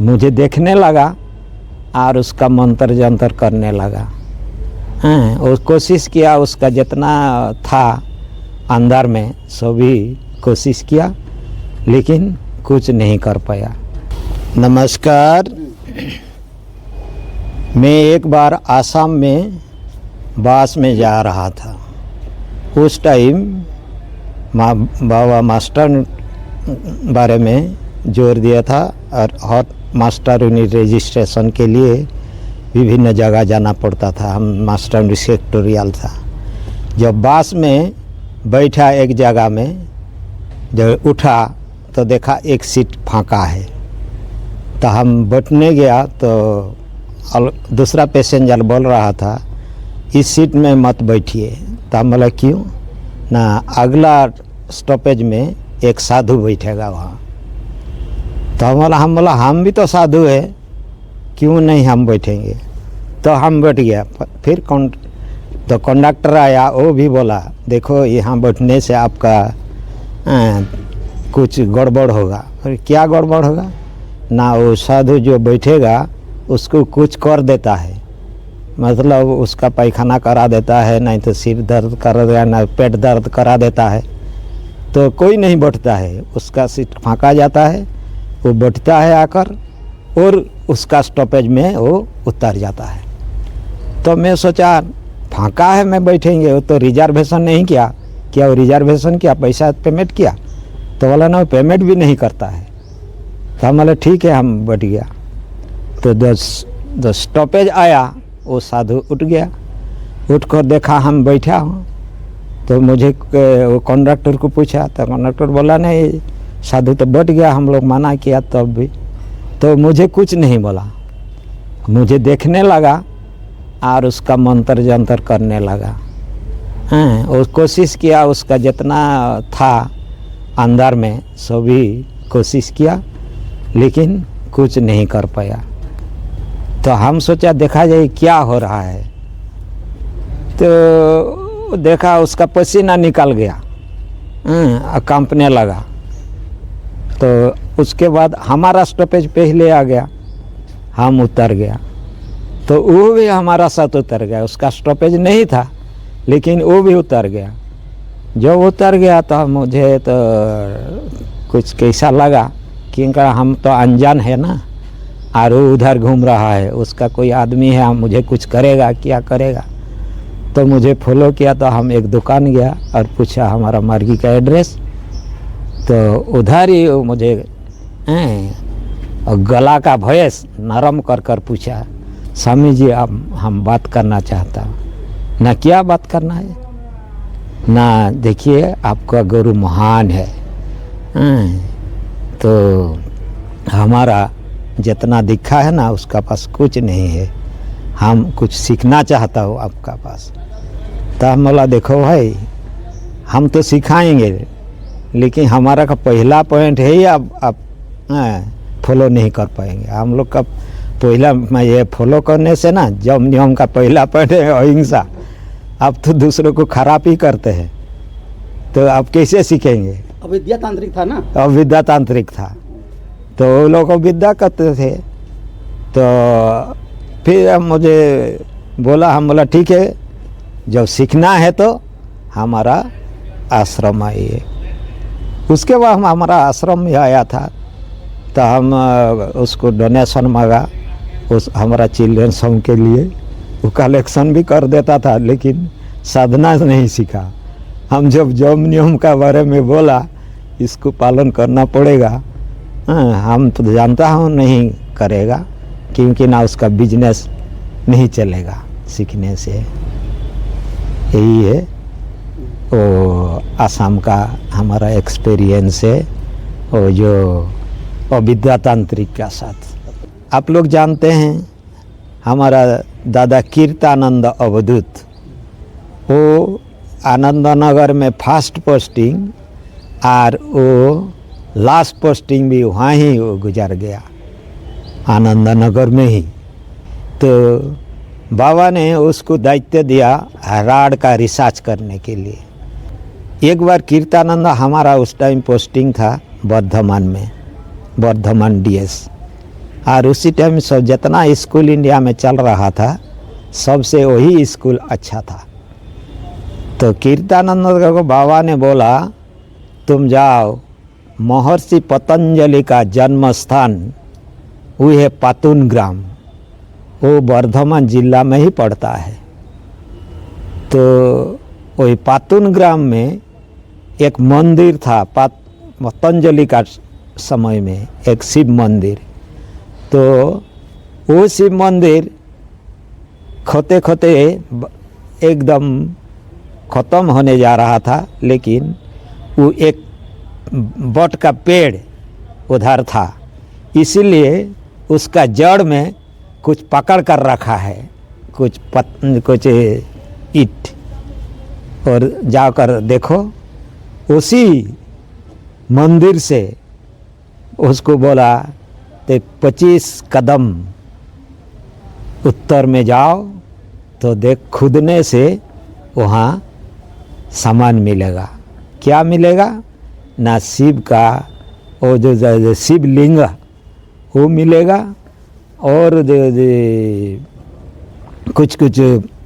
मुझे देखने लगा और उसका मंत्र जंतर करने लगा। और कोशिश किया, उसका जितना था अंदर में सभी कोशिश किया, लेकिन कुछ नहीं कर पाया। नमस्कार। मैं एक बार आसाम में बस में जा रहा था। उस टाइम बाबा मास्टर बारे में जोर दिया था और हॉट मास्टर यूनिट रजिस्ट्रेशन के लिए विभिन्न जगह जाना पड़ता था। हम मास्टर सेक्टोरियल था। जब बस में बैठा एक जगह में, जब उठा तो देखा एक सीट फांका है। तो हम बैठने गया तो दूसरा पैसेंजर बोल रहा था इस सीट में मत बैठिए। तो हम बोला क्यों ना, अगला स्टॉपेज में एक साधु बैठेगा वहाँ। तो हम बोला हम भी तो साधु है, क्यों नहीं हम बैठेंगे। तो हम बैठ गया। फिर तो कंडक्टर आया, वो भी बोला देखो यहाँ बैठने से आपका कुछ गड़बड़ होगा। फिर क्या गड़बड़ होगा ना, वो साधु जो बैठेगा उसको कुछ कर देता है, मतलब उसका पैखाना करा देता है, नहीं तो सिर दर्द करा देता है, ना पेट दर्द करा देता है। तो कोई नहीं बैठता है, उसका सीट फांका जाता है, वो बैठता है आकर और उसका स्टॉपेज में वो उतर जाता है। तो मैं सोचा फांका है मैं बैठेंगे, वो तो रिजर्वेशन नहीं किया। क्या वो रिजर्वेशन किया, पैसा पेमेंट किया? तो बोला ना, पेमेंट भी नहीं करता है। तो हम बोले ठीक है, हम बैठ गया। तो जब स्टॉपेज आया वो साधु उठ गया। उठ कर देखा हम बैठा हूँ, तो मुझे वो कंडक्टर को पूछा। तो कंडक्टर बोला नहीं, साधु तो बैठ गया, हम लोग मना किया तब भी। तो मुझे कुछ नहीं बोला, मुझे देखने लगा और उसका मंत्र जंतर करने लगा। और कोशिश किया, उसका जितना था अंदर में सभी कोशिश किया, लेकिन कुछ नहीं कर पाया। तो हम सोचा देखा जाए क्या हो रहा है। तो देखा उसका पसीना निकल गया, कांपने लगा। तो उसके बाद हमारा स्टॉपेज पहले आ गया, हम उतर गया। तो वो भी हमारा साथ उतर गया। उसका स्टॉपेज नहीं था, लेकिन वो भी उतर गया। जब उतर गया तो मुझे तो कुछ कैसा लगा, क्योंकि हम तो अनजान है ना, और वो उधर घूम रहा है, उसका कोई आदमी है, मुझे कुछ करेगा, क्या करेगा। तो मुझे फॉलो किया। तो हम एक दुकान गया और पूछा हमारा मार्गी का एड्रेस। तो उधर ही मुझे गला का वॉइस नरम कर कर पूछा, स्वामी जी आप हम बात करना चाहता हूँ। ना क्या बात करना है ना, देखिए आपका गुरु महान है। तो हमारा जितना दिखा है ना, उसका पास कुछ नहीं है, हम कुछ सीखना चाहता हूँ आपका पास। तो हम बोला देखो भाई, हम तो सिखाएंगे, लेकिन हमारा का पहला पॉइंट है ही आप फॉलो नहीं कर पाएंगे। हम लोग का पहला ये फॉलो करने से ना, जब नियम का पहला पॉइंट है अहिंसा। आप तो दूसरों को खराब ही करते हैं, तो आप कैसे सीखेंगे। अविद्या तांत्रिक था ना, अविद्या तांत्रिक था, तो वो लोग विद्या करते थे। तो फिर मुझे बोला, हम बोला ठीक है, जब सीखना है तो हमारा आश्रम आइए। उसके बाद हम हमारा आश्रम में आया था। तो हम उसको डोनेशन मांगा उस हमारा चिल्ड्रंस होम के लिए। वो कलेक्शन भी कर देता था, लेकिन साधना नहीं सीखा। हम जब जम नियम का बारे में बोला, इसको पालन करना पड़ेगा, हम तो जानता हूँ नहीं करेगा, क्योंकि ना उसका बिजनेस नहीं चलेगा सीखने से। यही है वो आसाम का हमारा एक्सपीरियंस है, वो जो अविद्या तांत्रिक का साथ। आप लोग जानते हैं हमारा दादा कीर्तानंद अवधूत, वो आनंद नगर में फर्स्ट पोस्टिंग और वो लास्ट पोस्टिंग भी वहाँ ही वो गुजर गया, आनंद नगर में ही। तो बाबा ने उसको दायित्व दिया राड का रिसर्च करने के लिए। एक बार कीर्तानंद हमारा उस टाइम पोस्टिंग था वर्धमान में, वर्धमान डीएस। और उसी टाइम सब जितना स्कूल इंडिया में चल रहा था सबसे वही स्कूल अच्छा था। तो कीर्तानंद को बाबा ने बोला तुम जाओ, महर्षि पतंजलि का जन्म स्थान वो है पातुन ग्राम, वो बर्धमान जिला में ही पड़ता है। तो वही पातुन ग्राम में एक मंदिर था, पतंजलि का समय में एक शिव मंदिर। तो वो शिव मंदिर खोते खोते एकदम ख़त्म होने जा रहा था, लेकिन वो एक बट का पेड़ उधर था, इसीलिए उसका जड़ में कुछ पकड़ कर रखा है, कुछ ईंट। और जाकर देखो उसी मंदिर से उसको बोला तो 25 कदम उत्तर में जाओ तो देख खुदने से वहाँ सामान मिलेगा। क्या मिलेगा? ना शिव का वो जो शिवलिंग वो मिलेगा, और कुछ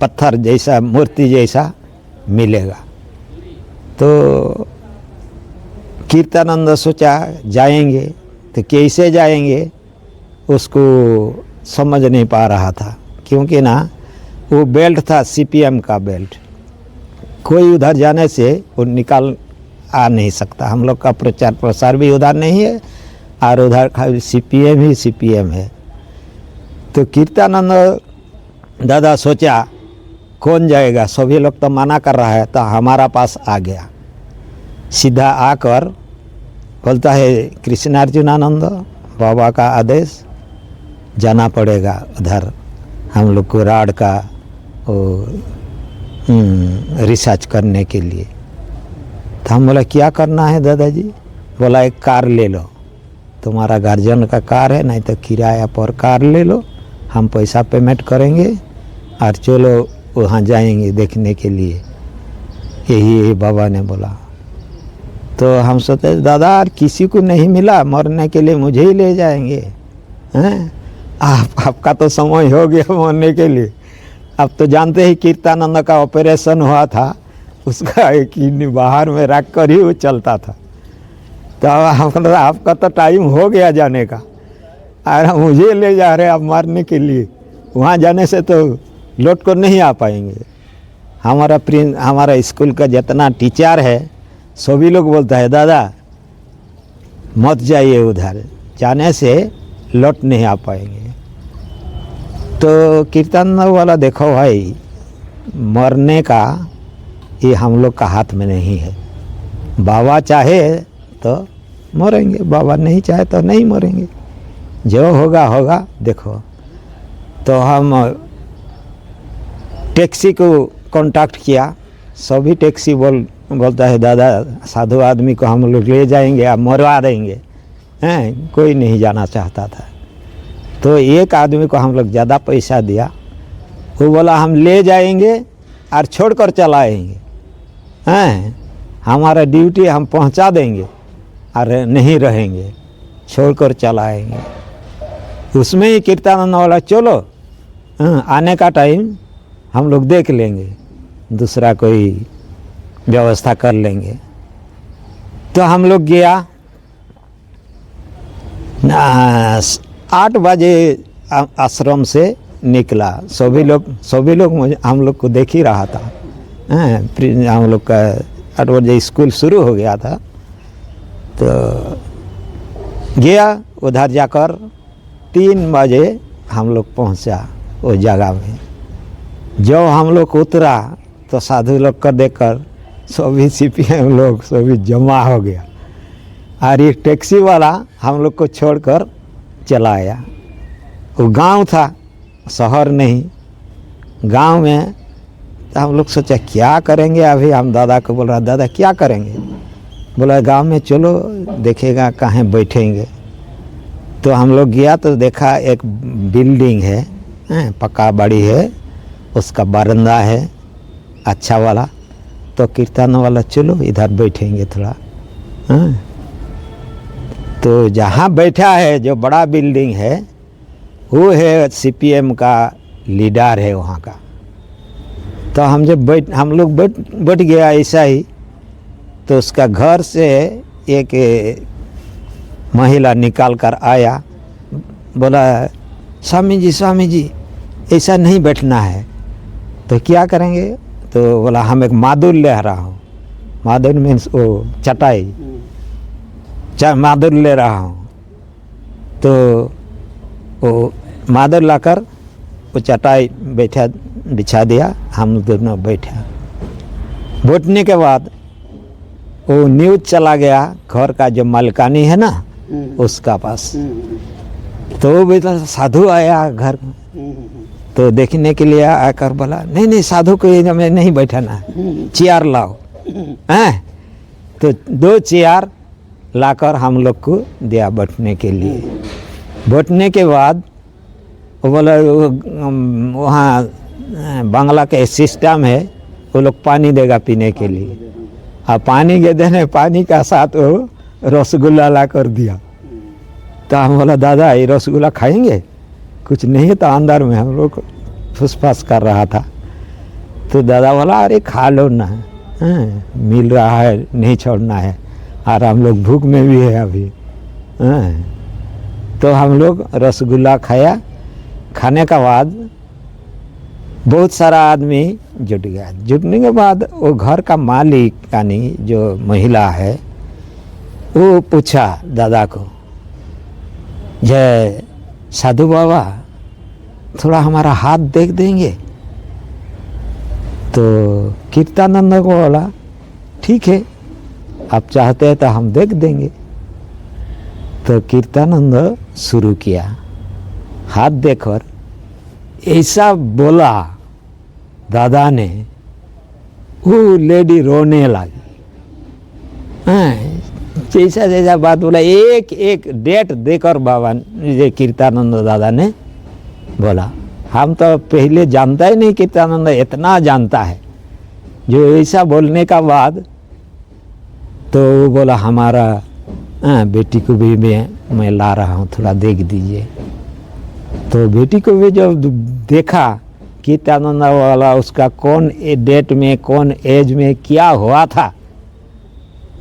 पत्थर जैसा मूर्ति जैसा मिलेगा। तो कीर्तानंद सोचा जाएंगे, तो कैसे जाएंगे उसको समझ नहीं पा रहा था, क्योंकि ना वो बेल्ट था सीपीएम का बेल्ट, कोई उधर जाने से वो निकाल आ नहीं सकता। हम लोग का प्रचार प्रसार भी उधर नहीं है और उधर खाली सीपीएम ही सीपीएम है। तो कीर्तानंद दादा सोचा कौन जाएगा, सभी लोग तो मना कर रहा है, तो हमारा पास आ गया। सीधा आकर बोलता है कृष्णार्जुनानंद बाबा का आदेश, जाना पड़ेगा उधर हम लोग को राड का रिसर्च करने के लिए। तो हम बोला क्या करना है दादाजी? बोला एक कार ले लो, तुम्हारा गार्जियन का कार है, नहीं तो किराया पर कार ले लो, हम पैसा पेमेंट करेंगे और चलो वहाँ जाएंगे देखने के लिए। यही बाबा ने बोला। तो हम सोचे दादा किसी को नहीं मिला मरने के लिए, मुझे ही ले जाएंगे हैं? आपका तो समय हो गया मरने के लिए। अब तो जानते ही कीर्तानंद का ऑपरेशन हुआ था, उसका एक ही बाहर में रख कर ही वो चलता था। तो आपका तो टाइम हो गया जाने का, और मुझे ले जा रहे आप मारने के लिए, वहाँ जाने से तो लौट कर नहीं आ पाएंगे। हमारा स्कूल का जितना टीचर है सभी लोग बोलता है दादा मत जाइए उधर, जाने से लौट नहीं आ पाएंगे। तो कीर्तन वाला देखो भाई, मरने का ये हम लोग का हाथ में नहीं है। बाबा चाहे तो मरेंगे, बाबा नहीं चाहे तो नहीं मरेंगे, जो होगा होगा। देखो तो हम टैक्सी को कांटेक्ट किया, सभी टैक्सी बोलता है दादा साधु आदमी को हम लोग ले जाएंगे, आप मरवा देंगे हैं। कोई नहीं जाना चाहता था। तो एक आदमी को हम लोग ज़्यादा पैसा दिया, वो बोला हम ले जाएंगे और छोड़कर चलाएंगे हैं, हमारा ड्यूटी हम पहुंचा देंगे और नहीं रहेंगे, छोड़कर चलाएंगे। उसमें ही कीर्तानंद वाला चलो आने का टाइम हम लोग देख लेंगे, दूसरा कोई व्यवस्था कर लेंगे। तो हम लोग गया 8 बजे आश्रम से निकला। सभी लोग हम लोग को देख ही रहा था। हम लोग का 8 बजे स्कूल शुरू हो गया था। तो गया उधर जाकर 3 बजे हम लोग पहुंचा उस जगह में। जब हम लोग उतरा तो साधु लोग को देखकर सभी सीपीएम लोग सभी जमा हो गया, और ये टैक्सी वाला हम लोग को छोड़कर चला आया। वो गांव था, शहर नहीं, गांव में। तो हम लोग सोचा क्या करेंगे अभी। हम दादा को बोल रहा दादा क्या करेंगे? बोला गांव में चलो देखेगा कहाँ बैठेंगे। तो हम लोग गया तो देखा एक बिल्डिंग है, पक्का बड़ी है, उसका बरामदा है अच्छा वाला। तो कीर्तन वाला चलो इधर बैठेंगे थोड़ा। तो जहाँ बैठा है जो बड़ा बिल्डिंग है वो है सीपीएम का लीडर है वहाँ का। तो हम लोग बैठ गया ऐसा ही। तो उसका घर से एक महिला निकाल कर आया, बोला स्वामी जी ऐसा नहीं बैठना है। तो क्या करेंगे? तो बोला हम एक मादुर ले रहा हूँ। मादुर मीन्स वो चटाई, मादुर ले रहा हूँ। तो वो मादुर लाकर वो चटाई बिछा दिया, हम दोनों बैठने के बाद वो न्यूज़ चला गया घर का जो मालिकानी है ना उसका पास। तो वो बेटा साधु आया घर में, तो देखने के लिए आकर बोला नहीं साधु को हमें नहीं बैठाना, चेयर लाओ। हैं? तो 2 चेयर लाकर हम लोग को दिया बैठने के लिए। बैठने के बाद वो बोला वहाँ बांग्ला का सिस्टम है, वो लोग पानी देगा पीने के लिए। और पानी के देने पानी का साथ वो रसगुल्ला ला कर दिया। तो हम बोला दादा ये रसगुल्ला खाएंगे? कुछ नहीं तो अंदर में हम लोग फुसफास कर रहा था। तो दादा बोला अरे खा लो ना, मिल रहा है नहीं छोड़ना है, और हम लोग भूख में भी है अभी। तो हम लोग रसगुल्ला खाया। खाने का बाद बहुत सारा आदमी जुट गया। जुटने के बाद वो घर का मालिक यानी जो महिला है वो पूछा दादा को, जय साधु बाबा थोड़ा हमारा हाथ देख देंगे? तो कीर्तानंद को बोला ठीक है, आप चाहते हैं तो हम देख देंगे। तो कीर्तानंद शुरू किया, हाथ देखकर ऐसा बोला दादा ने, वो लेडी रोने लगी। जैसा जैसा बात बोला एक एक डेट देकर बाबा ये कीर्तानंद दादा ने बोला। हम तो पहले जानता ही नहीं कीर्तानंद इतना जानता है। जो ऐसा बोलने का बाद तो वो बोला हमारा बेटी को भी मैं ला रहा हूँ, थोड़ा देख दीजिए। तो बेटी को भी जब देखा कीर्तानंद वाला, उसका कौन डेट में कौन एज में क्या हुआ था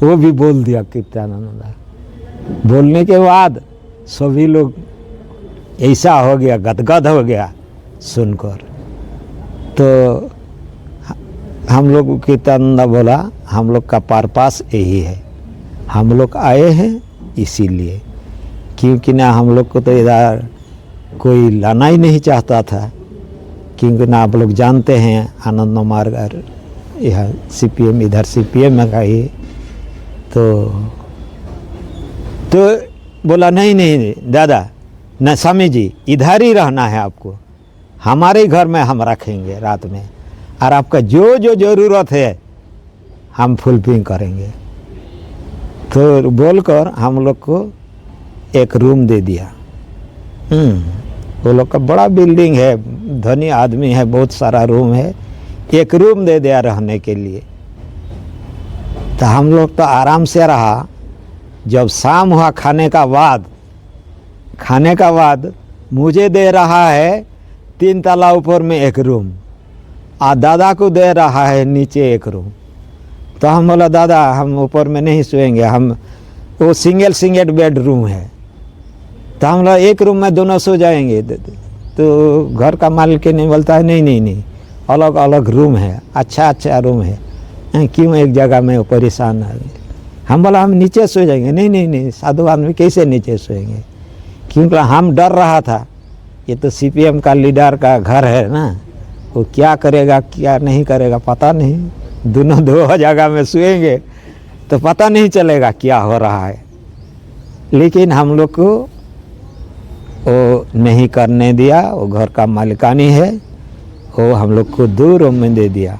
वो भी बोल दिया कीर्तानंद। बोलने के बाद सभी लोग ऐसा हो गया, गदगद हो गया सुनकर। तो हम लोग कीर्तानंद बोला हम लोग का पर्पस यही है, हम लोग आए हैं इसीलिए, क्योंकि ना हम लोग को तो इधर कोई लाना ही नहीं चाहता था, क्योंकि ना आप लोग जानते हैं आनंद मार्ग यह सीपीएम इधर सीपीएम का ही। तो बोला नहीं दादा न स्वामी जी इधर ही रहना है आपको, हमारे घर में हम रखेंगे रात में, और आपका जो जो ज़रूरत है हम फुलफिल करेंगे। तो बोलकर हम लोग को एक रूम दे दिया। वो लोग का बड़ा बिल्डिंग है, धनी आदमी है, बहुत सारा रूम है, एक रूम दे दिया रहने के लिए। तो हम लोग तो आराम से रहा। जब शाम हुआ खाने का बाद मुझे दे रहा है 3 तला ऊपर में एक रूम, और दादा को दे रहा है नीचे एक रूम। तो हम बोला दादा हम ऊपर में नहीं सोएंगे, हम वो सिंगल बेडरूम है, तो हम लोग एक रूम में दोनों सो जाएंगे। तो घर का मालिक नहीं बोलता है नहीं अलग अलग रूम है, अच्छा रूम है, क्यों एक जगह में परेशान है। हम बोला हम नीचे सो जाएंगे। नहीं साधु आदमी कैसे नीचे सोएंगे, क्योंकि हम डर रहा था ये तो सीपीएम का लीडर का घर है ना, वो क्या करेगा क्या नहीं करेगा पता नहीं, दोनों 2 जगह में सोएंगे तो पता नहीं चलेगा क्या हो रहा है। लेकिन हम लोग को वो नहीं करने दिया, वो घर का मालिकानी है, वो हम लोग को 2 रूम में दे दिया।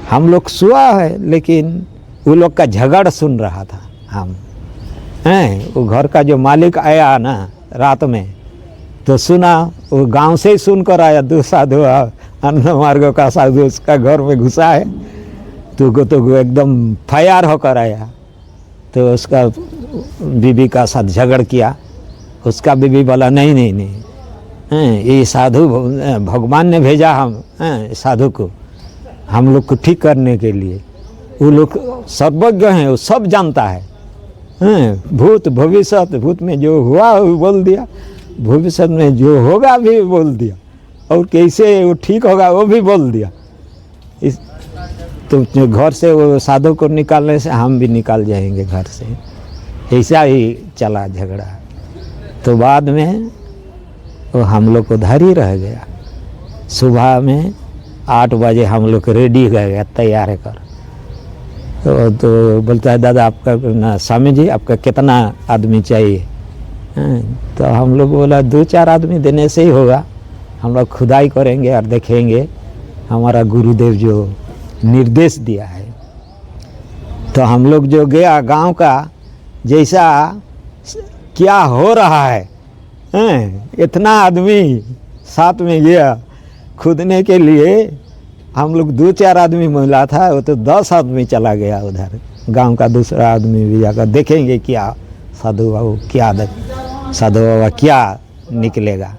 हम लोग सोआ है, लेकिन वो लोग का झगड़ सुन रहा था हम वो घर का जो मालिक आया ना रात में, तो सुना, वो गांव से ही सुनकर आया। 2 साधु आनंद मार्ग का साधु उसका घर में घुसा है, तो एकदम फायर होकर आया। तो उसका बीबी का साथ झगड़ किया, उसका बीबी बोला नहीं ये साधु भगवान ने भेजा हम साधु को हम लोग को ठीक करने के लिए। वो लोग सर्वज्ञ हैं, वो सब जानता है। भूत भविष्य, भूत में जो हुआ वो बोल दिया, भविष्य में जो होगा भी बोल दिया, और कैसे वो ठीक होगा वो भी बोल दिया। इस तो घर से वो साधु को निकालने से हम भी निकाल जाएंगे घर से, ऐसा ही चला झगड़ा। तो बाद में वो हम लोग को उधर ही रह गया। सुबह में 8 बजे हम लोग रेडी रह गया तैयार कर। तो बोलता है दादा आपका ना स्वामी जी आपका कितना आदमी चाहिए? तो हम लोग बोला 2-4 आदमी देने से ही होगा, हम लोग खुदाई करेंगे और देखेंगे हमारा गुरुदेव जो निर्देश दिया है। तो हम लोग जो गया गांव का जैसा क्या हो रहा है, इतना आदमी साथ में गया खुदने के लिए। हम लोग 2-4 आदमी मिला था, वो तो 10 आदमी चला गया उधर। गांव का दूसरा आदमी भी जाकर देखेंगे क्या साधु बाबा क्या निकलेगा।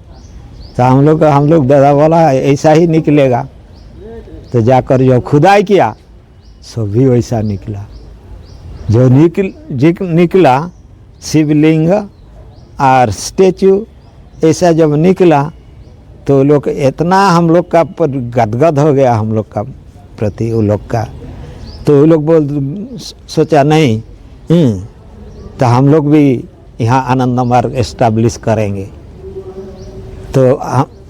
तो हम लोग दादा बोला ऐसा ही निकलेगा। तो जाकर जो खुदाई किया सो भी वैसा निकला। जो निकला शिवलिंग और स्टेचू ऐसा जब निकला तो लोग इतना हम लोग का गदगद हो गया हम लोग का प्रति वो लोग का। तो वो लोग सोचा नहीं तो हम लोग भी यहाँ आनंद मार्ग एस्टैब्लिश करेंगे। तो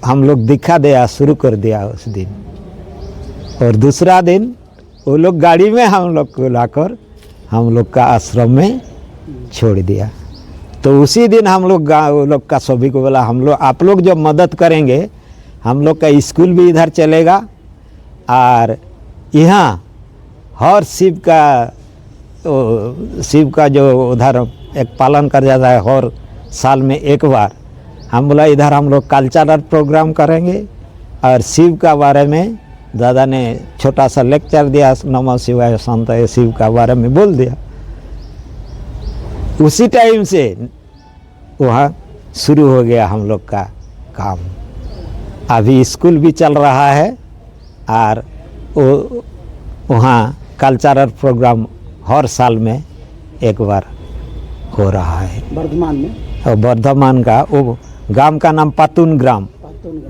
हम लोग दिखा दिया शुरू कर दिया उस दिन। और दूसरा दिन वो लोग गाड़ी में हम लोग को लाकर हम लोग का आश्रम में छोड़ दिया। तो उसी दिन हम लोग वो लोग का सभी को बोला हम लोग आप लोग जब मदद करेंगे हम लोग का स्कूल भी इधर चलेगा और यहाँ हर शिव का जो उधर एक पालन कर जाता है हर साल में एक बार। हम बोला इधर हम लोग कल्चरल प्रोग्राम करेंगे और शिव का बारे में दादा ने छोटा सा लेक्चर दिया, नमः शिवाय संत शिव का बारे में बोल दिया। उसी टाइम से वहाँ शुरू हो गया हम लोग का काम। अभी स्कूल भी चल रहा है और वहाँ कल्चरल प्रोग्राम हर साल में एक बार हो रहा है वर्धमान में। और वर्धमान का वो गांव का नाम पातुन ग्राम,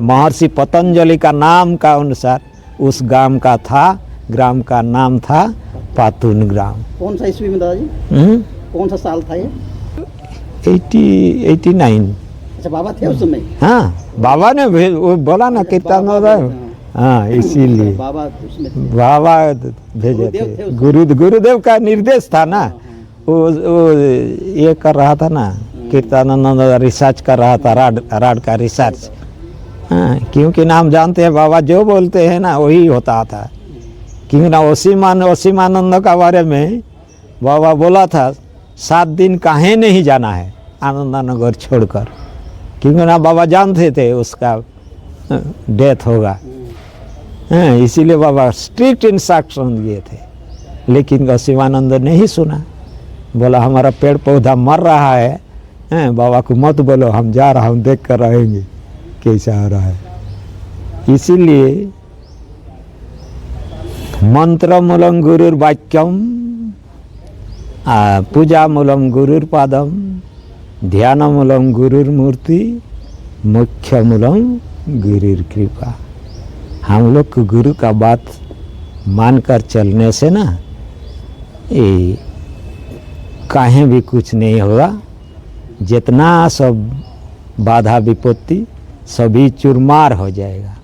महर्षि पतंजलि का नाम का अनुसार उस ग्राम का नाम था पातुन ग्राम। कौन सा ईस्वी में दादाजी? कौन सा साल था ये? 89। अच्छा बाबा थे उस समय? हाँ बाबा ने वो बोला ना कीर्तन हो रहा है। हाँ इसीलिए बाबा भेजे थे। गुरुदेव का निर्देश था ना। वो ये कर रहा था ना कीर्तनानंद रिसर्च कर रहा था, राड का रिसर्च। हाँ क्योंकि नाम जानते हैं बाबा जो बोलते हैं ना वही होता था। क्योंकि ना वसीमानंद का बारे में बाबा बोला था 7 दिन काहे नहीं जाना है आनंदनगर छोड़कर, क्योंकि ना बाबा जानते थे उसका डेथ होगा। इसीलिए बाबा स्ट्रिक्ट इंस्ट्रक्शन दिए थे। लेकिन शिवानंद ने ही सुना, बोला हमारा पेड़ पौधा मर रहा है, बाबा को मत बोलो, हम जा रहा हूँ देख कर रहेंगे कैसा हो रहा है। इसीलिए मंत्र मूलम गुरुर वाक्यम पूजा मूलम गुरुर पादम ध्यान मूलम गुरुर मूर्ति मुख्य मूलम गुरुर कृपा। हम लोग को गुरु का बात मानकर चलने से ना ये कहीं भी कुछ नहीं होगा। जितना सब बाधा विपत्ति सभी चूरमार हो जाएगा।